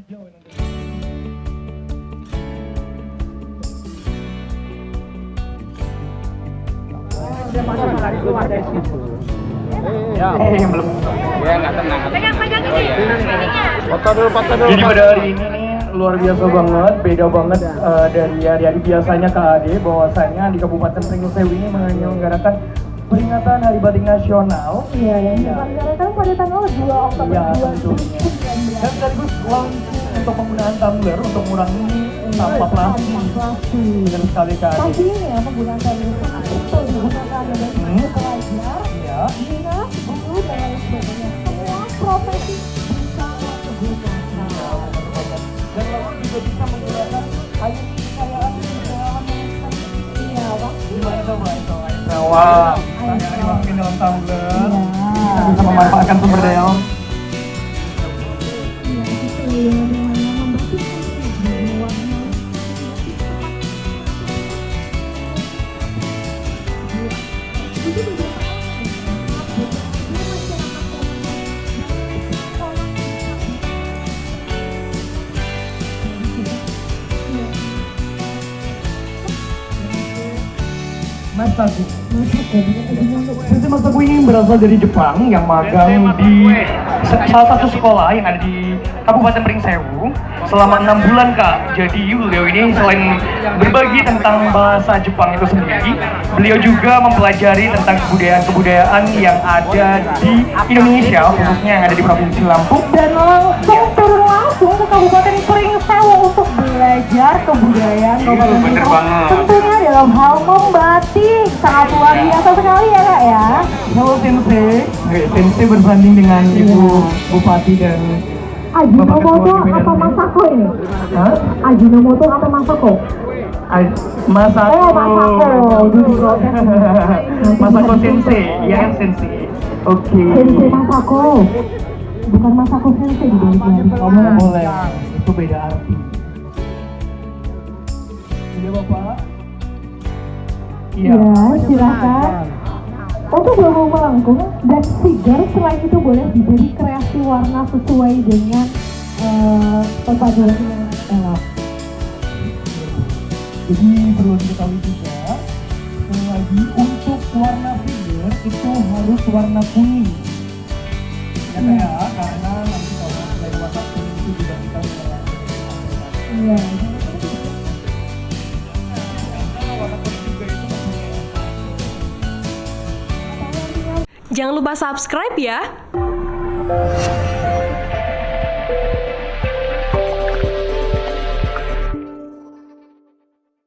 Belum. Ya nggak tenang. Pegang ini. Foto dulu. Jadi pada hari ini nih luar biasa banget, beda banget dari hari-hari biasanya KAD, bahwasanya di Kabupaten Pringles Sewu ini menyelenggarakan peringatan Hari Batik Nasional. Iya, yang diselenggarakan pada tanggal 2 Oktober Ya, tentunya. Dan sekaligus launching untuk penggunaan tumbler untuk mengurangi sampah plastik. Dan sekali KAD. pastinya penggunaan tumbler itu digunakan oleh pelajar, Iya. dinas, guru, dan lain sebagainya. Semua profesi bisa menggunakan. Dan lalu juga bisa menggunakan air kekayaan dalam Iya, Pak. gimana coba itu air rawa yang dimasukin dalam tumbler. Iya. Bisa memanfaatkan sumber daya alam. Iya, itu yang namanya membersihkan warna. Itu beberapa Masaku. Sensei Masaku ini berasal dari Jepang yang magang di salah satu sekolah yang ada di Kabupaten Pringles Sewu selama 6 bulan Kak. Jadi beliau ini selain berbagi tentang bahasa Jepang itu sendiri, beliau juga mempelajari tentang kebudayaan yang ada di Indonesia, khususnya yang ada di Provinsi Lampung. dan langsung turun langsung ke Kabupaten Pringles Sewu untuk belajar kebudayaan Kabupaten bener Pringles. banget. Tentunya dalam hal membatik sangat luar biasa sekali ya Kak ya. Halo Sensei. Sensei bersanding dengan Ibu Bupati dan Ajinomoto atau Masako ini? Hah? Ajinomoto atau Masako? Masako. Oh, Masako. Duduk protes. Masako Sensei, ya kan Sensei. Oke. Sensei Masako. Bukan Masako Sensei di balik dari kamu. Boleh, itu beda arti. Iya Bapak. Ya, silakan. Untuk bambu melengkung dan figure selain itu boleh diberi kreasi warna sesuai dengan perpaduan yang elok. Jadi perlu diketahui juga, sekali lagi untuk warna figure itu harus warna kuning. Ya kayak karena nanti kalau selain warna kuning itu juga kita bisa. Iya. Warna kuning juga itu maksudnya. Jangan lupa subscribe ya.